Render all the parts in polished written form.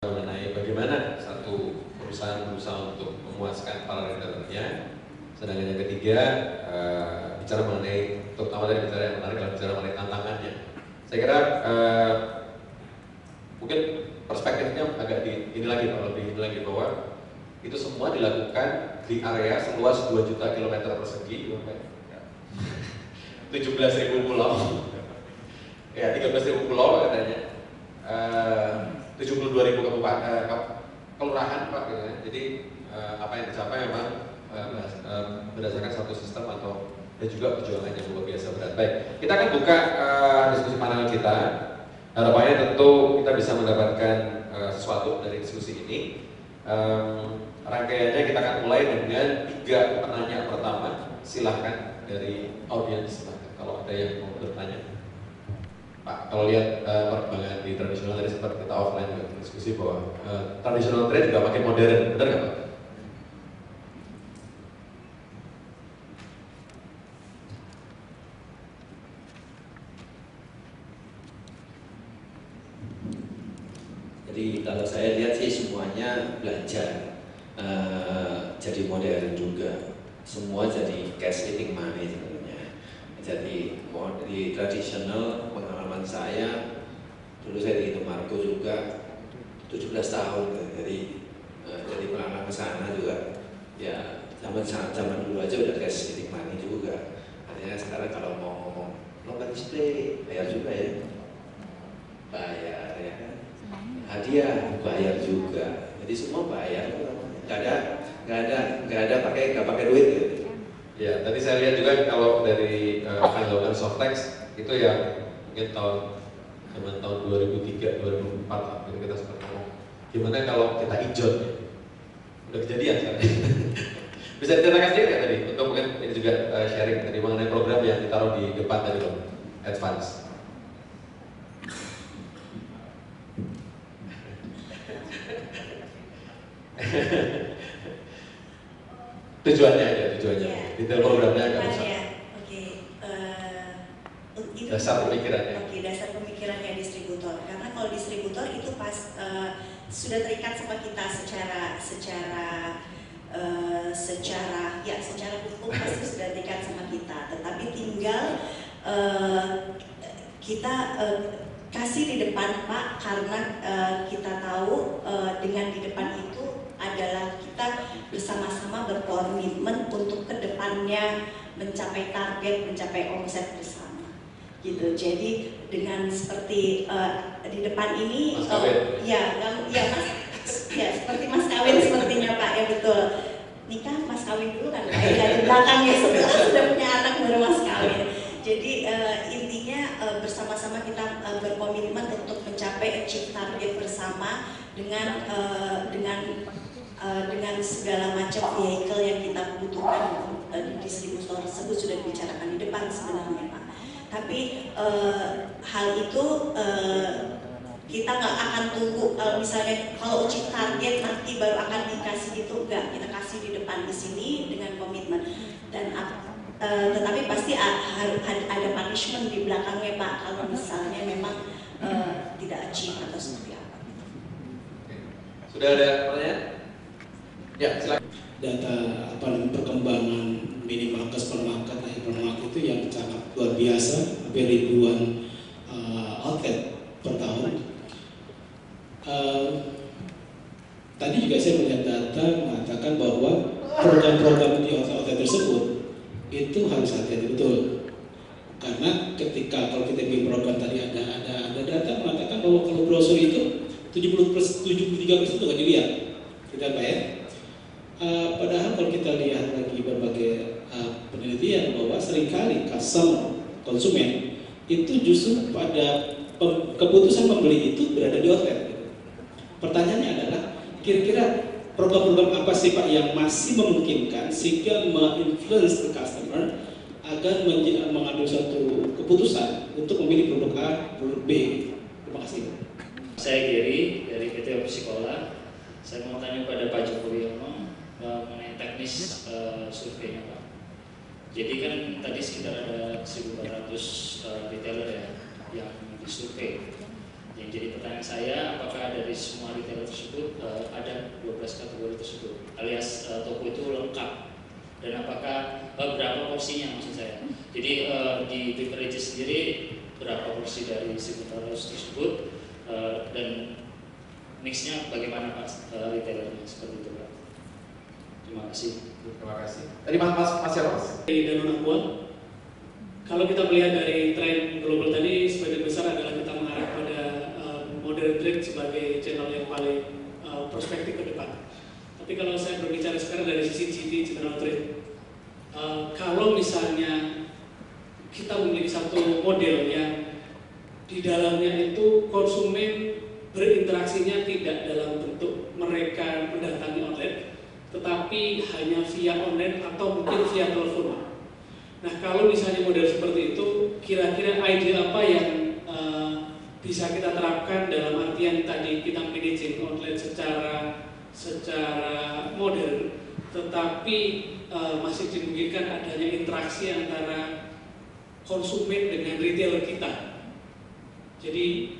mengenai bagaimana satu perusahaan berusaha untuk memuaskan para retailernya. Sedangkan yang ketiga bicara mengenai, terutama dari bicara yang menarik adalah bicara mengenai tantangannya. Saya kira mungkin perspektifnya agak ini lagi Pak, lebih ini lagi bahwa itu semua dilakukan di area seluas 2 juta kilometer persegi, 17.000 pulau, ya 13.000 pulau katanya. 72.000 kelurahan Pak gitu ya. Jadi apa yang dicapai memang berdasarkan satu sistem atau dan juga perjuangan yang luar biasa berat. Baik, kita akan buka diskusi panel kita. Harapannya tentu kita bisa mendapatkan sesuatu dari diskusi ini. Rangkaiannya kita akan mulai dengan 3 penanya pertama. Silahkan dari audiens, kalau ada yang mau bertanya. Pak, kalau lihat perkembangan di tradisional tadi sempat kita offline juga diskusi bahwa tradisional trade juga makin modern, benar nggak Pak? Jadi kalau saya lihat sih semuanya belajar jadi modern juga, semua jadi cash eating money sebenarnya. Jadi di tradisional pengalaman saya, dulu saya di Indomarko juga 17 tahun, jadi pengalaman ke sana juga ya zaman dulu aja udah cash eating money juga. Artinya sekarang kalau mau ngomong lomba display bayar juga ya, bayar ya kan, hadiah bayar juga, jadi semua bayar, nggak ada pakai duit gitu. Ya, tadi saya lihat juga kalau dari apa yang dilakukan Softex itu ya mungkin zaman tahun 2003, 2004 lah, kita sempat ngomong gimana kalau kita ijon ya, udah kejadian sekarang. Bisa diceritakan sedikit ya tadi, untuk mungkin ini juga sharing tadi mengenai program yang ditaruh di depan tadi loh, advance. Tujuannya aja, tujuannya. Ya. Detail programnya agak besar. Ya. Oke. Dasar pemikirannya. Oke, dasar pemikirannya distributor. Karena kalau distributor itu pas sudah terikat sama kita secara hukum pasti sudah terikat sama kita. Tetapi tinggal kita kasih di depan Pak, karena kita tahu dengan di depan itu adalah kita bersama-sama berkomitmen untuk kedepannya mencapai target, mencapai omset bersama, gitu. Jadi dengan seperti di depan ini, Mas Kawin. Seperti Mas Kawin sepertinya Pak, ya betul. Nikah Mas Kawin dulu kan, dari belakangnya setelah sudah punya anak baru Mas Kawin. Jadi intinya bersama-sama kita berkomitmen untuk mencapai achieve target bersama dengan segala macam vehicle yang kita butuhkan di distributor tersebut sudah dibicarakan di depan sebenarnya Pak. Tapi hal itu kita nggak akan tunggu misalnya kalau achieve target nanti baru akan dikasih itu, enggak, kita kasih di depan di sini dengan komitmen dan tetapi pasti ada punishment di belakangnya Pak kalau misalnya memang tidak achieve atau seperti apa. Sudah ada pertanyaan? Ya, silakan. Data perkembangan minimarket, supermarket, hypermarket itu yang sangat luar biasa, hampir ribuan outlet per tahun. Tadi juga saya melihat data mengatakan bahwa program-program di outlet tersebut itu harus hati-hati betul. Karena ketika kalau kita bikin program tadi ada data mengatakan bahwa kalau brosur itu 73% itu nggak dilihat, tidak Pak ya? Padahal kalau kita lihat lagi berbagai penelitian bahwa seringkali konsumen itu justru pada keputusan membeli itu berada di outlet. Pertanyaannya adalah kira-kira program-program apa sih Pak yang masih memungkinkan sehingga menginfluence the customer agar mengambil suatu keputusan untuk memilih produk A, produk B. Terima kasih. Saya Gary dari PT Opsikola. Saya mau tanya pada Pak Joko Wiono mengenai teknis surveinya Pak. Jadi kan tadi sekitar ada 1.400 retailer ya yang disurvei. Yang jadi pertanyaan saya, apakah dari semua retailer tersebut ada 12 kategori tersebut, alias toko itu lengkap, dan apakah berapa porsinya maksud saya? Jadi di Beverage sendiri berapa porsi dari distributor tersebut dan mixnya bagaimana Pak retailernya seperti itu Pak? Terima kasih. Terima kasih. Tadi Mas siapa Mas? Di Danone Aqua, kalau kita melihat dari tren global tadi, sebagian besar adalah kita mengarah pada modern trade sebagai channel yang paling prospektif ke depan. Tapi kalau saya berbicara sekarang dari sisi GT, general trade, kalau misalnya kita memiliki satu model yang di dalamnya itu konsumen berinteraksinya tidak dalam bentuk mereka mendatangi online, tetapi hanya via online atau mungkin via telepon. Nah, kalau misalnya model seperti itu, kira-kira ide apa yang bisa kita terapkan dalam artian tadi kita managing online secara modern, tetapi masih dimungkinkan adanya interaksi antara konsumen dengan retailer kita. Jadi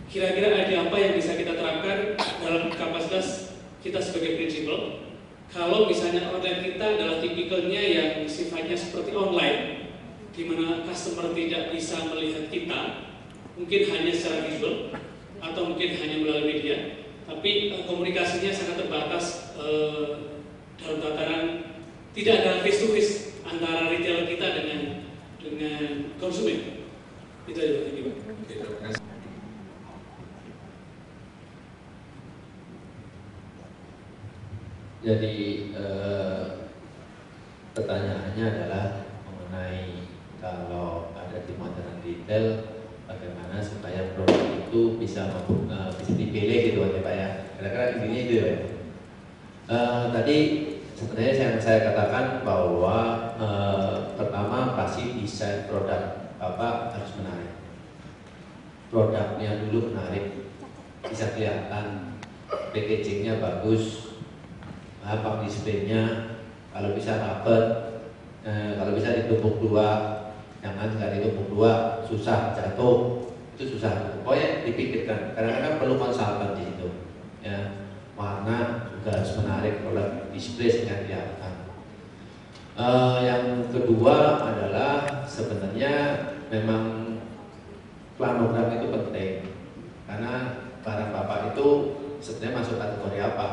kira-kira ide apa yang bisa kita terapkan dalam kapasitas kita sebagai prinsipal? Kalau misalnya online kita adalah tipikalnya yang sifatnya seperti online, di mana customer tidak bisa melihat kita, mungkin hanya secara visual atau mungkin hanya melalui media, tapi komunikasinya sangat terbatas dalam tataran tidak ada face to face antara retailer kita dengan konsumen. Itu aja Pak. Terima kasih. Jadi pertanyaannya adalah mengenai kalau ada di modern retail, bagaimana supaya produk itu bisa dipilih gitu ya Pak ya. Kira-kira intinya itu ya. Tadi sebenarnya saya katakan bahwa pertama pasti desain produk Bapak harus menarik. Produknya dulu menarik, bisa kelihatan, packagingnya bagus, apa displaynya, kalau bisa rapet, kalau bisa ditumpuk dua, jangan nggak ditumpuk dua, susah jatuh, itu susah. Pokoknya dipikirkan, kadang-kadang perlu konsultan di situ. Ya, warna juga harus menarik, produk display sehingga kelihatan. Yang kedua adalah sebenarnya memang planogram itu penting, karena barang Bapak itu sebenarnya masuk kategori apa.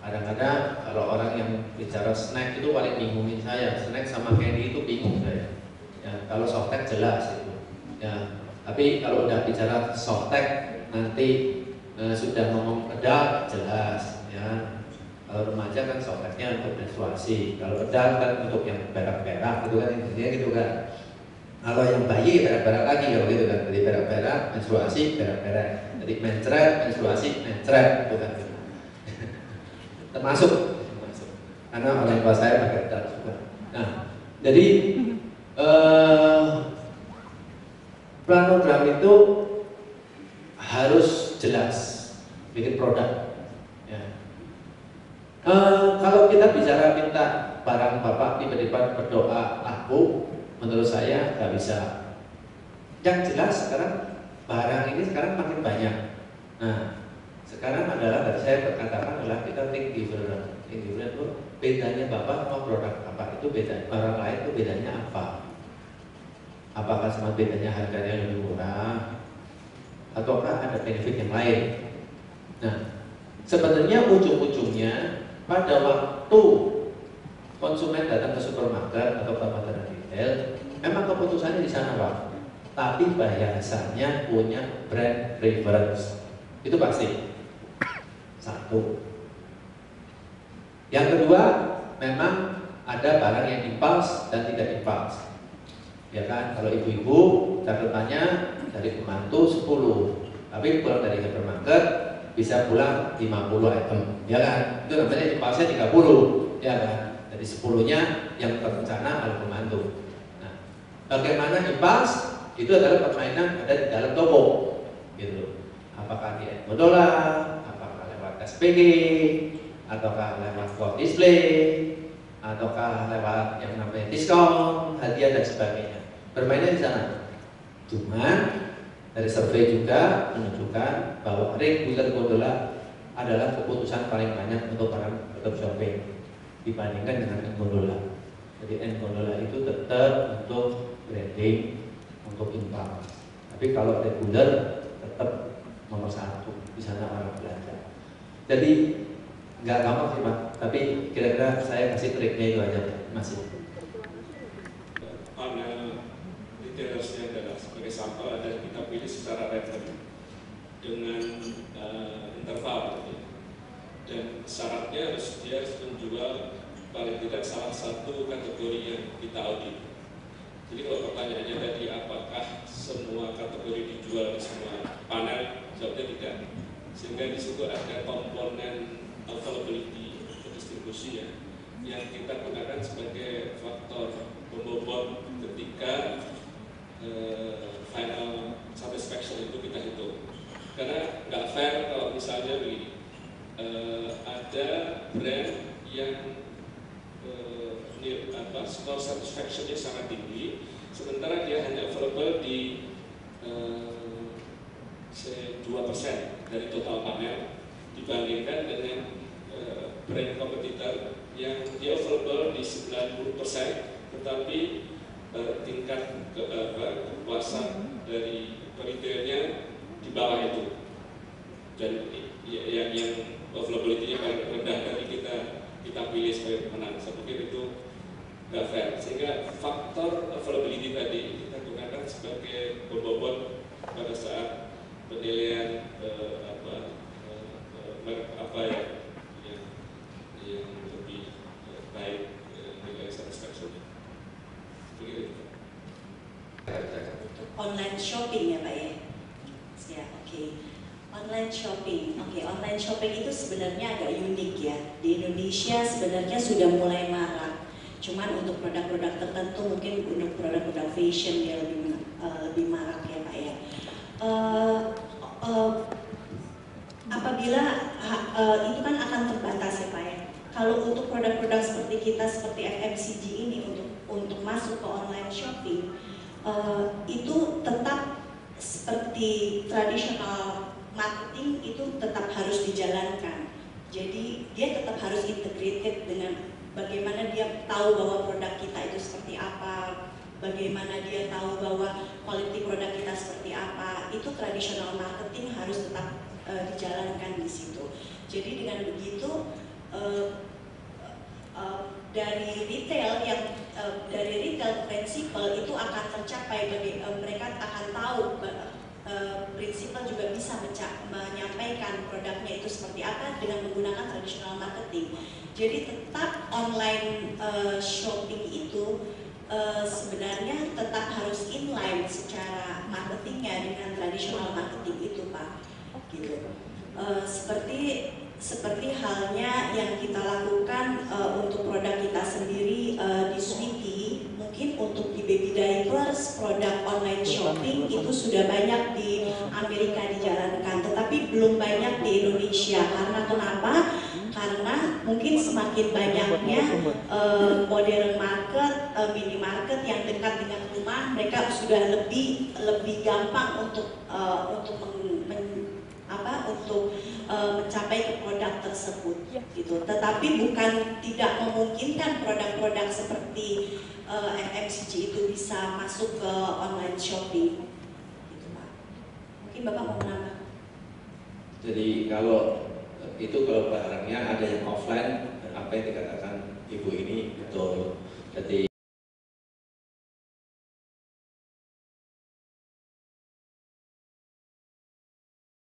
Kadang-kadang kalau orang yang bicara snack itu paling bingungin saya, snack sama candy itu bingung saya. Ya, kalau softtek jelas itu. Ya, tapi kalau udah bicara softtek nanti sudah ngomong pedal jelas. Ya, kalau remaja kan softteknya untuk menstruasi, kalau pedal kan untuk yang berak-berak gitu kan, intinya gitu kan. Kalau yang bayi berak-berak lagi kalau gitu kan, jadi berak-berak, menstruasi, berak-berak, jadi mencret, menstruasi, mencret gitu kan. termasuk karena orang tua saya pakai pedal juga. Nah, jadi planogram itu harus jelas bikin produk. Ya. Kalau kita bicara minta barang Bapak tiba-tiba berdoa laku, menurut saya nggak bisa. Yang jelas sekarang barang ini sekarang makin banyak. Nah, sekarang adalah tadi saya katakan adalah kita think different. Think different itu bedanya Bapak sama produk Bapak itu beda, barang lain itu bedanya apa? Apakah cuma bedanya harganya lebih murah, ataukah ada benefit yang lain? Nah, sebenarnya ujung-ujungnya pada waktu konsumen datang ke supermarket atau ke modern retail, memang keputusannya di sana Pak. Tapi biasanya punya brand preference, itu pasti. Satu. Yang kedua, memang ada barang yang impuls dan tidak impuls. Ya kan, kalau ibu-ibu catatannya dari pembantu 10, tapi pulang dari supermarket bisa pulang 50 item, ya kan? Itu namanya impulsnya 30, ya kan? Dari 10-nya yang terencana oleh pembantu. Nah, bagaimana impuls? Itu adalah permainan ada di dalam toko, gitu. Apakah di Modola, SPG, ataukah lewat floor display, ataukah lewat yang namanya diskon, hadiah dan sebagainya. Bermainnya di sana. Cuman Dari survei juga menunjukkan bahwa regular gondola adalah keputusan paling banyak untuk para tetap shopping dibandingkan dengan gondola. Jadi gondola itu tetap untuk branding, untuk impact. Tapi kalau regular tetap nomor satu di sana orang belanja. Jadi nggak gampang sih Pak, tapi kira-kira saya kasih triknya itu aja masih. Panel retailersnya adalah sebagai sampel dan kita pilih secara random dengan interval gitu. Dan syaratnya harus dia menjual paling tidak salah satu kategori yang kita audit. Jadi kalau pertanyaannya tadi apakah semua kategori dijual di semua panel, jawabnya tidak. Sehingga di situ ada komponen availability atau distribusi yang kita gunakan sebagai faktor pembobot ketika final satisfaction itu kita hitung. Karena nggak fair kalau misalnya begini, ada brand yang score satisfaction-nya sangat tinggi, sementara dia hanya available di 2% dari total panel dibandingkan dengan brand kompetitor yang dia available di 90%, tetapi tingkat kepuasan dari retailnya di bawah itu, dan yang availability-nya paling rendah dari kita pilih sebagai pemenang. Saya pikir itu nggak fair, sehingga faktor availability tadi kita gunakan sebagai pembobot pada saat penilaian apa yang lebih baik nilai satisfaction-nya. Begitu. Untuk online shopping ya Pak ya? Ya, oke. Online shopping, online shopping itu sebenarnya agak unik ya. Di Indonesia sebenarnya sudah mulai marak. Cuman untuk produk-produk tertentu, mungkin untuk produk-produk fashion dia lebih marak ya Pak ya. Apabila itu kan akan terbatas ya Pak ya. Kalau untuk produk-produk seperti kita, seperti FMCG ini untuk masuk ke online shopping, itu tetap seperti tradisional marketing itu tetap harus dijalankan. Jadi dia tetap harus integrated dengan bagaimana dia tahu bahwa produk kita itu seperti apa, bagaimana dia tahu bahwa quality produk kita seperti apa. Itu tradisional marketing harus tetap dijalankan di situ. Jadi dengan begitu dari retail prinsipal itu akan tercapai. Mereka akan tahu prinsipal juga bisa menyampaikan produknya itu seperti apa dengan menggunakan tradisional marketing. Jadi tetap online shopping itu sebenarnya tetap harus inline secara marketingnya dengan tradisional marketing itu Pak. Gitu. Seperti halnya yang kita lakukan untuk produk kita sendiri di Sweety, mungkin untuk di baby diapers produk online shopping itu sudah banyak di Amerika dijalankan, tetapi belum banyak di Indonesia. Karena kenapa? Karena mungkin semakin banyaknya modern market, minimarket yang dekat dengan rumah, mereka sudah lebih gampang untuk mencapai ke produk tersebut, gitu. Tetapi bukan tidak memungkinkan produk-produk seperti FMCG itu bisa masuk ke online shopping, gitu Pak. Mungkin Bapak mau menambah? Jadi kalau barangnya ada yang offline, apa yang dikatakan Ibu ini betul. Jadi